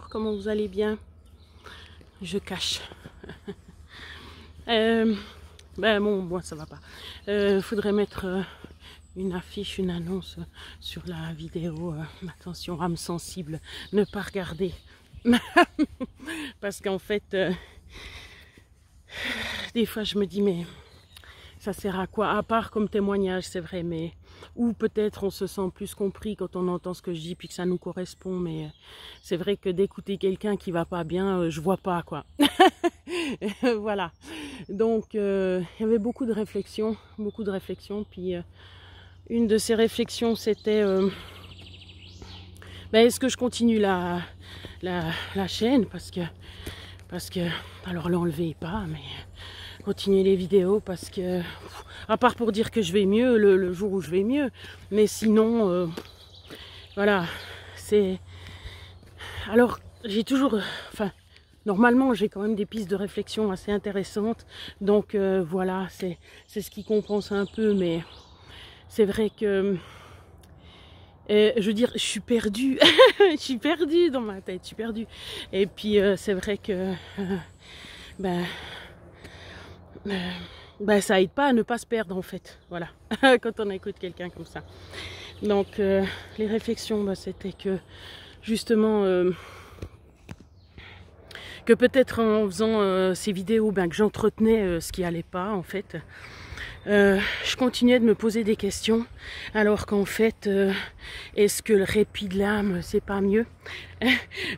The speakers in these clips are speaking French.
bonjour, comment vous allez bien? Je cache. Bon, ça va pas. Faudrait mettre une affiche, une annonce sur la vidéo. Attention, âme sensible, ne pas regarder. Parce qu'en fait, des fois je me dis, mais ça sert à quoi? À part comme témoignage, c'est vrai, mais... Ou peut-être on se sent plus compris quand on entend ce que je dis, puis que ça nous correspond, mais c'est vrai que d'écouter quelqu'un qui va pas bien, je vois pas, quoi. Voilà. Donc, il y avait beaucoup de réflexions, puis une de ces réflexions, c'était... est-ce que je continue la chaîne, parce que alors l'enlevez pas, mais continuer les vidéos, parce que à part pour dire que je vais mieux le jour où je vais mieux, mais sinon voilà, c'est... Alors j'ai toujours, normalement j'ai quand même des pistes de réflexion assez intéressantes, donc voilà, c'est ce qui compense un peu, mais c'est vrai que je veux dire, je suis perdue. Je suis perdue dans ma tête, je suis perdue. Et puis c'est vrai que ça aide pas à ne pas se perdre en fait. Voilà, quand on écoute quelqu'un comme ça. Donc les réflexions, c'était que justement que peut-être en faisant ces vidéos, que j'entretenais ce qui allait pas en fait. Je continuais de me poser des questions, alors qu'en fait, est-ce que le répit de l'âme, c'est pas mieux?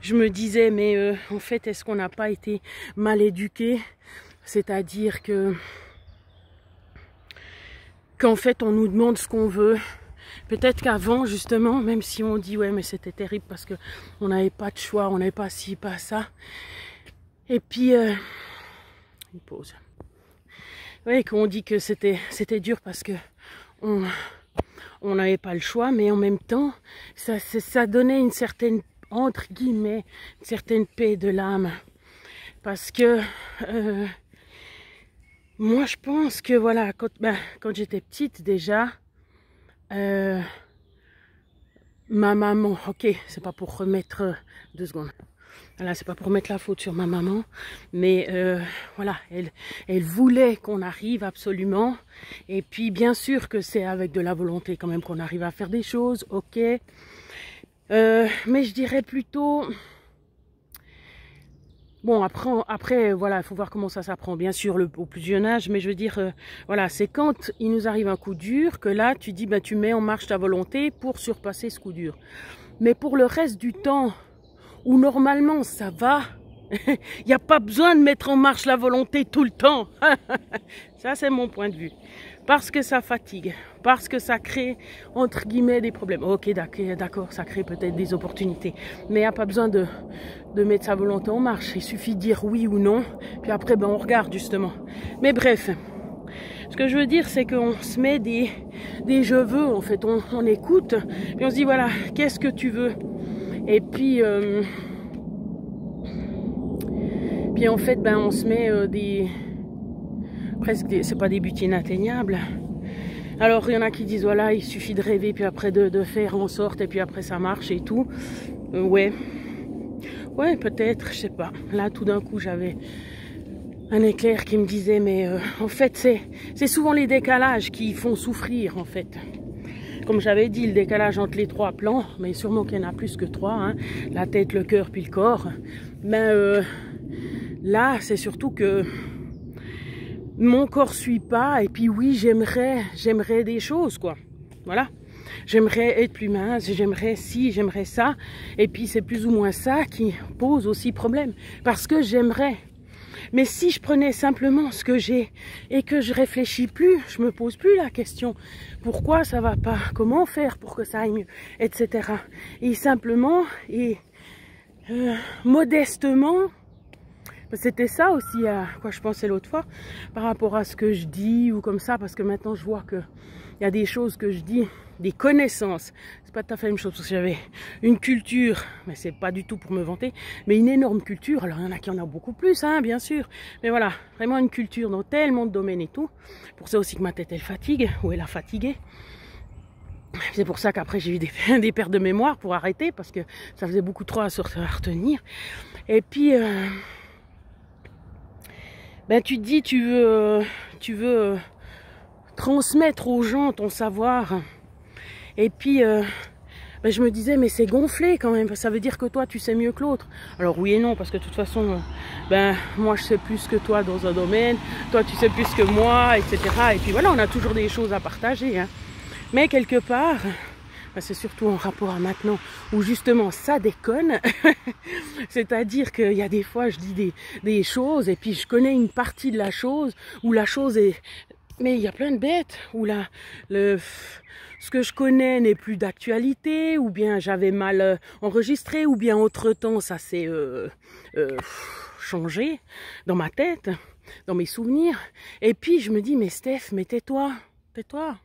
Je me disais, mais en fait, est-ce qu'on n'a pas été mal éduqués? C'est-à-dire qu'en fait, on nous demande ce qu'on veut. Peut-être qu'avant, justement, même si on dit, ouais, mais c'était terrible parce que on n'avait pas de choix, on n'avait pas ci, pas ça. Et puis, une pause. Oui, qu'on dit que c'était dur parce que on n'avait pas le choix, mais en même temps, ça donnait une certaine, entre guillemets, une certaine paix de l'âme. Parce que moi, je pense que voilà, quand j'étais petite déjà, ma maman, ok, c'est pas pour remettre 2 secondes. Voilà, c'est pas pour mettre la faute sur ma maman, mais voilà, elle voulait qu'on arrive absolument. Et puis bien sûr que c'est avec de la volonté quand même qu'on arrive à faire des choses, ok. Mais je dirais plutôt... Bon, après voilà, il faut voir comment ça s'apprend, bien sûr, au plus jeune âge, mais je veux dire, voilà, c'est quand il nous arrive un coup dur que là, tu dis, tu mets en marche ta volonté pour surpasser ce coup dur. Mais pour le reste du temps, où normalement ça va, il n'y a pas besoin de mettre en marche la volonté tout le temps. Ça, c'est mon point de vue. Parce que ça fatigue, parce que ça crée, entre guillemets, des problèmes. Ok, d'accord, ça crée peut-être des opportunités, mais il n'y a pas besoin de mettre sa volonté en marche. Il suffit de dire oui ou non, puis après, on regarde justement. Mais bref, ce que je veux dire, c'est qu'on se met des je veux, en fait. On écoute, puis on se dit, voilà, qu'est-ce que tu veux? Et puis en fait, on se met c'est pas des buts inatteignables. Alors, il y en a qui disent, voilà, il suffit de rêver, puis après de faire en sorte, et puis après ça marche et tout. Ouais, peut-être, je sais pas. Là, tout d'un coup, j'avais un éclair qui me disait, mais en fait, c'est souvent les décalages qui font souffrir, en fait. Comme j'avais dit, le décalage entre les 3 plans, mais sûrement qu'il y en a plus que 3, hein, la tête, le cœur, puis le corps. Là, c'est surtout que mon corps suit pas, et puis oui, j'aimerais des choses, quoi. Voilà. J'aimerais être plus mince, j'aimerais ci, j'aimerais ça. Et puis c'est plus ou moins ça qui pose aussi problème. Parce que j'aimerais. Mais si je prenais simplement ce que j'ai et que je réfléchis plus, je me pose plus la question pourquoi ça va pas, comment faire pour que ça aille mieux, etc. Et simplement et modestement, c'était ça aussi à quoi je pensais l'autre fois par rapport à ce que je dis ou comme ça, parce que maintenant je vois que il y a des choses que je dis, des connaissances. C'est pas tout à fait la même chose parce que j'avais une culture, mais c'est pas du tout pour me vanter, mais une énorme culture. Alors il y en a qui en ont beaucoup plus, hein, bien sûr. Mais voilà, vraiment une culture dans tellement de domaines et tout. Pour ça aussi que ma tête elle fatigue, ou elle a fatigué. C'est pour ça qu'après j'ai eu des pertes de mémoire pour arrêter, parce que ça faisait beaucoup trop à retenir. Et puis, ben tu te dis, tu veux transmettre aux gens ton savoir. Et puis, ben je me disais, mais c'est gonflé quand même, ça veut dire que toi tu sais mieux que l'autre. Alors oui et non, parce que de toute façon, ben moi je sais plus que toi dans un domaine, toi tu sais plus que moi, etc. Et puis voilà, on a toujours des choses à partager, hein. Mais quelque part, ben c'est surtout en rapport à maintenant, où justement ça déconne. C'est-à-dire qu'il y a des fois, je dis des choses, et puis je connais une partie de la chose, où la chose est... Mais il y a plein de bêtes, où ce que je connais n'est plus d'actualité, ou bien j'avais mal enregistré, ou bien entre-temps ça s'est changé dans ma tête, dans mes souvenirs. Et puis je me dis, mais Steph, mais tais-toi, tais-toi.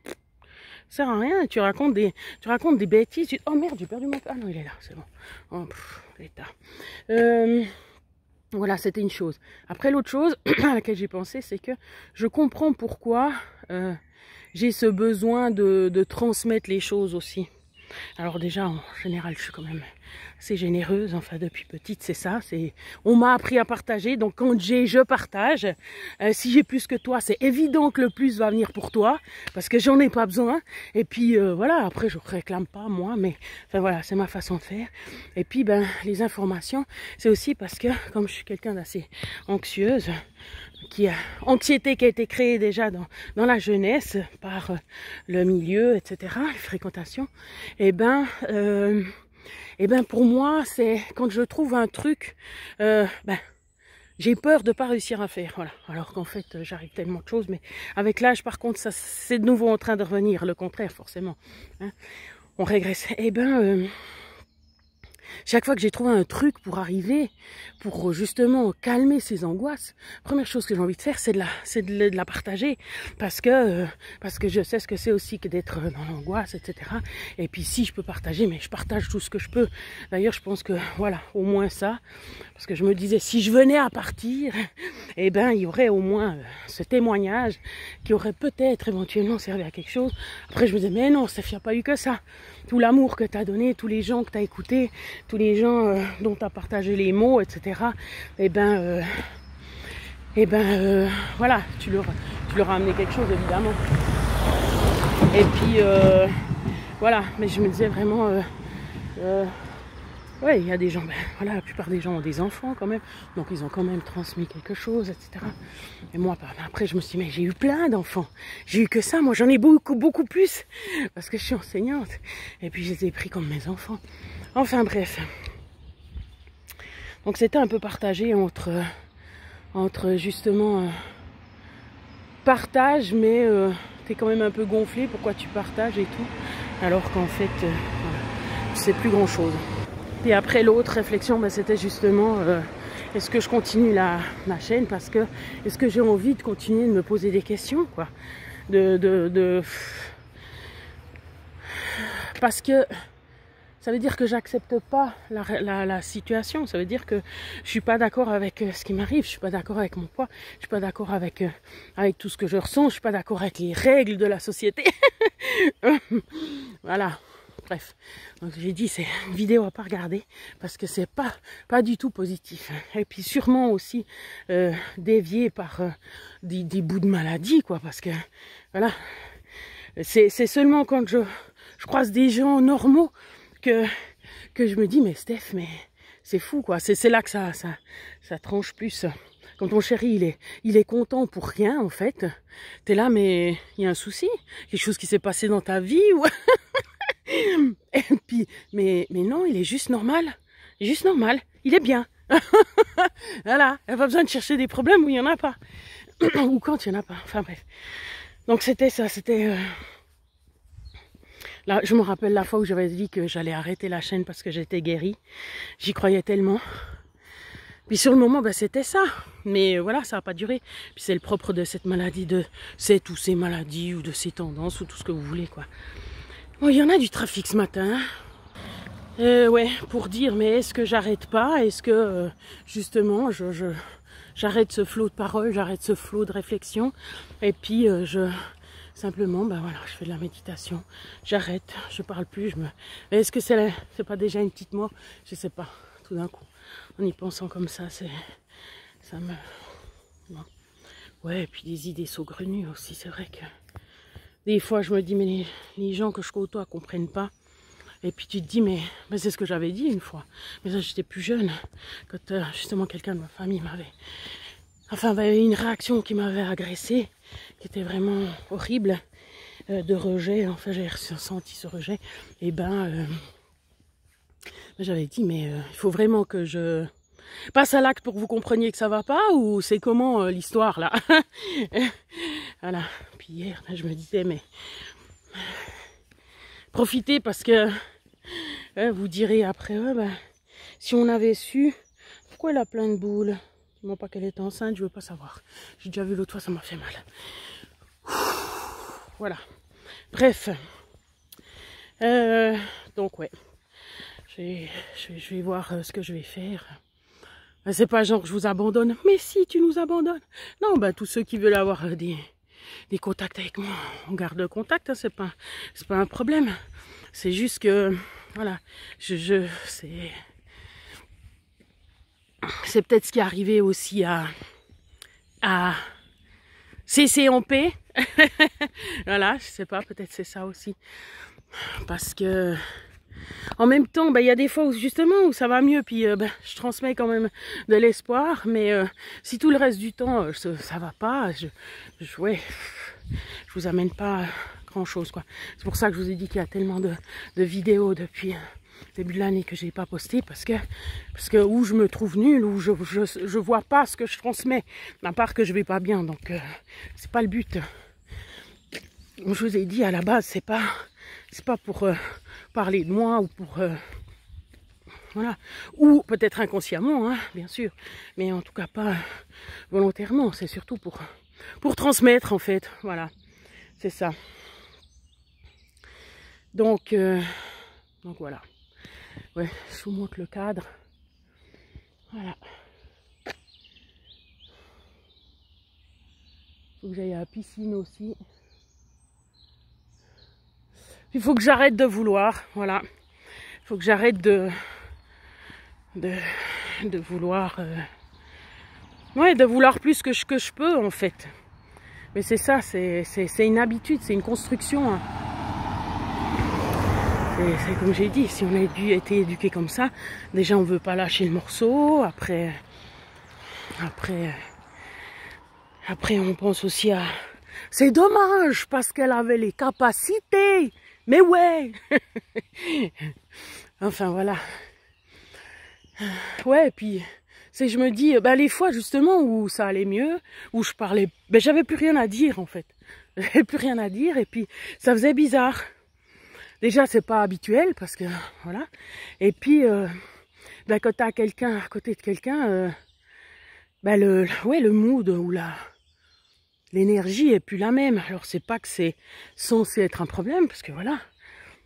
Ça sert à rien, tu racontes des bêtises. Oh merde, j'ai perdu mon... Ah non, il est là, c'est bon. Oh, l'état. Voilà, c'était une chose. Après, l'autre chose à laquelle j'ai pensé, c'est que je comprends pourquoi j'ai ce besoin de transmettre les choses aussi. Alors déjà, en général, je suis quand même assez généreuse. Enfin, depuis petite, c'est ça. On m'a appris à partager. Donc, quand je partage. Si j'ai plus que toi, c'est évident que le plus va venir pour toi. Parce que j'en ai pas besoin. Et puis, voilà. Après, je réclame pas, moi. Mais, enfin, voilà, c'est ma façon de faire. Et puis, ben, les informations, c'est aussi parce que, comme je suis quelqu'un d'assez anxieuse, anxiété qui a été créée déjà dans la jeunesse par le milieu, etc., les fréquentations, et ben pour moi, c'est quand je trouve un truc, j'ai peur de pas réussir à faire, voilà. Alors qu'en fait, j'arrive tellement de choses, mais avec l'âge, par contre, ça c'est de nouveau en train de revenir, le contraire, forcément, hein. On régresse. Et ben chaque fois que j'ai trouvé un truc pour arriver, pour justement calmer ces angoisses, première chose que j'ai envie de faire, c'est de la partager, parce que je sais ce que c'est aussi que d'être dans l'angoisse, etc. Et puis si je peux partager, mais je partage tout ce que je peux. D'ailleurs, je pense que voilà, au moins ça, parce que je me disais, si je venais à partir, eh ben il y aurait au moins ce témoignage qui aurait peut-être éventuellement servi à quelque chose. Après, je me disais, mais non, ça n'y a pas eu que ça. Tout l'amour que tu as donné, tous les gens que tu as écoutés, tous les gens dont tu as partagé les mots, etc. Eh ben, voilà, tu leur as amené quelque chose, évidemment. Et puis, voilà, mais je me disais vraiment, ouais, il y a des gens, ben, voilà, la plupart des gens ont des enfants quand même, donc ils ont quand même transmis quelque chose, etc. Et moi, après, je me suis dit, mais j'ai eu plein d'enfants. J'ai eu que ça, moi j'en ai beaucoup plus, parce que je suis enseignante. Et puis je les ai pris comme mes enfants. Enfin bref. Donc c'était un peu partagé entre justement partage, mais t'es quand même un peu gonflé, pourquoi tu partages et tout, alors qu'en fait, voilà, c'est plus grand chose. Et après l'autre réflexion, ben, c'était justement est-ce que je continue ma chaîne, parce que est-ce que j'ai envie de continuer de me poser des questions, quoi, parce que ça veut dire que j'accepte pas la situation. Ça veut dire que je suis pas d'accord avec ce qui m'arrive. Je suis pas d'accord avec mon poids. Je suis pas d'accord avec tout ce que je ressens. Je suis pas d'accord avec les règles de la société. Voilà. Bref. Donc j'ai dit, c'est une vidéo à pas regarder parce que c'est pas du tout positif. Et puis sûrement aussi dévié par des bouts de maladie, quoi. Parce que voilà. C'est seulement quand je croise des gens normaux que je me dis, mais Steph, mais c'est fou, quoi. C'est là que ça tranche plus. Quand ton chéri, il est content pour rien, en fait, t'es là, mais il y a un souci, quelque chose qui s'est passé dans ta vie, ou... Et puis, mais non, il est juste normal. Il est juste normal. Il est bien. Voilà. Il n'y a pas besoin de chercher des problèmes où il n'y en a pas. Ou quand il n'y en a pas. Enfin, bref. Donc, c'était ça. C'était... Là, je me rappelle la fois où j'avais dit que j'allais arrêter la chaîne parce que j'étais guérie. J'y croyais tellement. Puis sur le moment, ben, c'était ça. Mais voilà, ça n'a pas duré. Puis c'est le propre de cette maladie, de ou ces maladies, ou de ces tendances, ou tout ce que vous voulez, quoi. Bon, il y en a du trafic ce matin. Ouais, pour dire, mais est-ce que j'arrête pas? Est-ce que, justement, j'arrête ce flot de paroles, j'arrête ce flot de réflexion? Et puis, Simplement, ben voilà, je fais de la méditation, j'arrête, je parle plus, Mais est-ce que c'est pas déjà une petite mort? Je sais pas, tout d'un coup, en y pensant comme ça me... Bon. Ouais, et puis des idées saugrenues aussi, c'est vrai que... Des fois, je me dis, mais les gens que je côtoie comprennent pas. Et puis tu te dis, mais c'est ce que j'avais dit une fois. Mais ça, j'étais plus jeune, quand justement quelqu'un de ma famille avait une réaction qui m'avait agressée, qui était vraiment horrible, de rejet. Enfin, j'ai ressenti ce rejet. Et j'avais dit, mais il faut vraiment que je passe à l'acte pour que vous compreniez que ça va pas, ou c'est comment l'histoire là? Voilà. Puis hier, je me disais, mais profitez parce que vous direz après, si on avait su, pourquoi elle a plein de boules? Dis-moi pas qu'elle est enceinte, je veux pas savoir. J'ai déjà vu l'autre fois, ça m'a fait mal. Voilà. Bref. Donc ouais. Je vais voir ce que je vais faire. C'est pas genre que je vous abandonne. Mais si, tu nous abandonnes. Non, tous ceux qui veulent avoir des contacts avec moi, on garde contact, hein, c'est pas un problème. C'est juste que, voilà, c'est peut-être ce qui est arrivé aussi à CCMP. Voilà, je sais pas, peut-être c'est ça aussi. Parce que, en même temps, il y a des fois où justement où ça va mieux, puis je transmets quand même de l'espoir, mais si tout le reste du temps ça va pas, je vous amène pas grand chose, quoi. C'est pour ça que je vous ai dit qu'il y a tellement de vidéos depuis le début de l'année que j'ai pas posté, parce que où je me trouve nulle, où je vois pas ce que je transmets, à part que je vais pas bien, donc c'est pas le but. Comme je vous ai dit, à la base, c'est pas pour parler de moi, ou pour voilà, ou peut-être inconsciemment, hein, bien sûr, mais en tout cas pas volontairement. C'est surtout pour transmettre, en fait. Voilà, c'est ça. Donc voilà. Ouais, je vous montre le cadre. Voilà. Faut que j'aille à la piscine aussi. Il faut que j'arrête de vouloir, voilà. Il faut que j'arrête de vouloir... de vouloir plus que je peux, en fait. Mais c'est ça, c'est une habitude, c'est une construction. Hein. C'est comme j'ai dit, si on a été éduqué comme ça, déjà on veut pas lâcher le morceau, après on pense aussi à... C'est dommage, parce qu'elle avait les capacités. Mais ouais. Enfin voilà. Ouais, et puis je me dis, les fois justement où ça allait mieux, où je parlais, j'avais plus rien à dire en fait. J'avais plus rien à dire, et puis ça faisait bizarre. Déjà, c'est pas habituel, parce que voilà. Et puis quand t'as quelqu'un à côté de quelqu'un, le mood ou l'énergie est plus la même. Alors c'est pas que c'est censé être un problème, parce que voilà.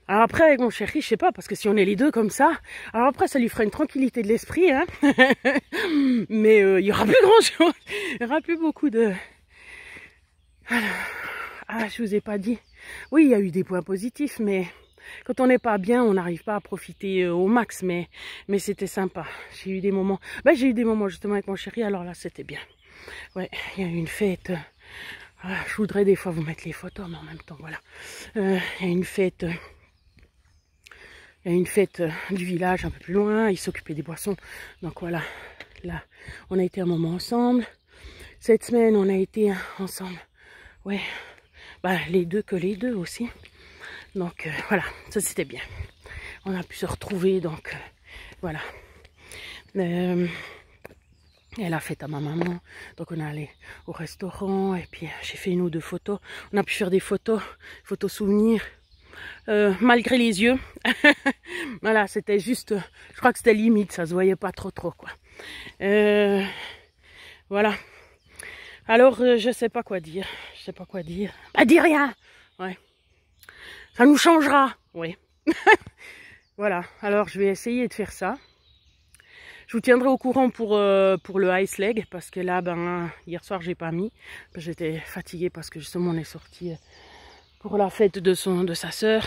Alors après, avec mon chéri, je sais pas, parce que si on est les deux comme ça, alors après ça lui fera une tranquillité de l'esprit, hein. Mais il y aura plus grand chose, il y aura plus beaucoup de... Ah, je vous ai pas dit. Oui, il y a eu des points positifs, mais quand on n'est pas bien, on n'arrive pas à profiter au max, mais c'était sympa. J'ai eu des moments, j'ai eu des moments justement avec mon chéri, alors là c'était bien. Ouais, il y a eu une fête. Je voudrais des fois vous mettre les photos, mais en même temps, voilà. Il y a une fête... Il y a une fête du village un peu plus loin, ils s'occupaient des boissons. Donc voilà, là, on a été un moment ensemble. Cette semaine, on a été ensemble. Ouais, les deux aussi. Donc voilà, ça c'était bien. On a pu se retrouver, donc voilà. Elle a fait à ma maman, donc on est allé au restaurant, et puis j'ai fait 1 ou 2 photos. On a pu faire des photos souvenirs. Malgré les yeux. Voilà, c'était juste, je crois que c'était limite, ça se voyait pas trop quoi. Voilà. Alors je sais pas quoi dire, dis rien. Ouais, ça nous changera. Ouais. Voilà, alors je vais essayer de faire ça. Je vous tiendrai au courant pour le ice leg, parce que là hier soir j'ai pas mis, j'étais fatiguée parce que justement on est sorti pour la fête de sa sœur.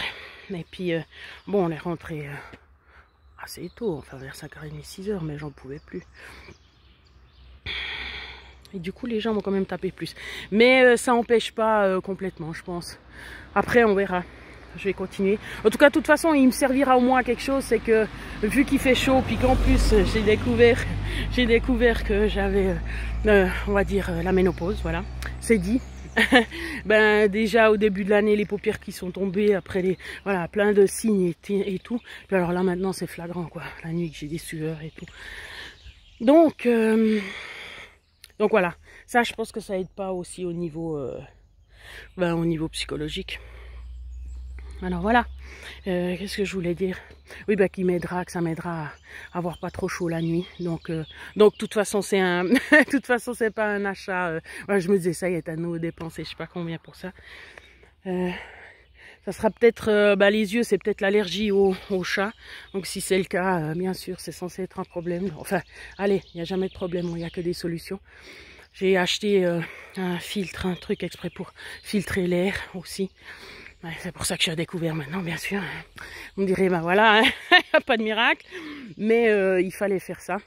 Et puis, bon, on est rentré assez tôt, enfin vers 5h30, 6h, mais j'en pouvais plus. Et du coup, les gens m'ont quand même tapé plus. Mais ça n'empêche pas complètement, je pense. Après, on verra. Je vais continuer. En tout cas, de toute façon, il me servira au moins à quelque chose. C'est que, vu qu'il fait chaud, puis qu'en plus, j'ai découvert que j'avais, on va dire, la ménopause. Voilà, c'est dit. Ben, déjà, au début de l'année, les paupières qui sont tombées, après, voilà, plein de signes et tout. Puis alors là, maintenant, c'est flagrant, quoi. La nuit, que j'ai des sueurs et tout. Donc voilà, ça je pense que ça aide pas aussi au niveau, au niveau psychologique. Alors voilà, qu'est-ce que je voulais dire? Oui, bah qui m'aidera, que ça m'aidera à avoir pas trop chaud la nuit. Donc de toute façon c'est un, de toute façon c'est pas un achat. Voilà, je me disais ça y est, à nous dépenser, je sais pas combien pour ça. Ça sera peut-être, les yeux, c'est peut-être l'allergie au chat. Donc si c'est le cas, bien sûr, c'est censé être un problème. Enfin, allez, il n'y a jamais de problème, il n'y a que des solutions. J'ai acheté un filtre, un truc exprès pour filtrer l'air aussi. Ouais, c'est pour ça que je suis à découvert maintenant, bien sûr. Vous me direz, ben voilà, hein, pas de miracle. Mais il fallait faire ça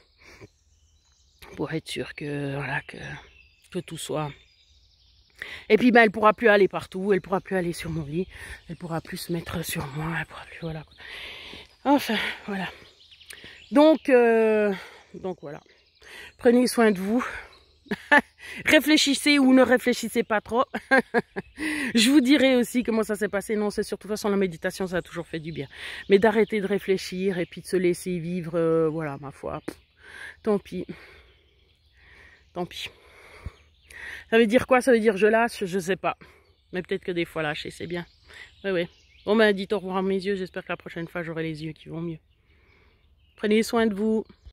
pour être sûr que, voilà, que tout soit... Et puis ben elle pourra plus aller partout, elle pourra plus aller sur mon lit, elle pourra plus se mettre sur moi, elle pourra plus, voilà. Enfin, voilà. Donc voilà. Prenez soin de vous. Réfléchissez ou ne réfléchissez pas trop. Je vous dirai aussi comment ça s'est passé. Non, c'est surtout de toute façon la méditation, ça a toujours fait du bien. Mais d'arrêter de réfléchir et puis de se laisser vivre, voilà, ma foi. Tant pis. Tant pis. Ça veut dire quoi? Ça veut dire je lâche? Je sais pas. Mais peut-être que des fois lâcher, c'est bien. Oui. Bon ben, dites au revoir à mes yeux. J'espère que la prochaine fois, j'aurai les yeux qui vont mieux. Prenez soin de vous.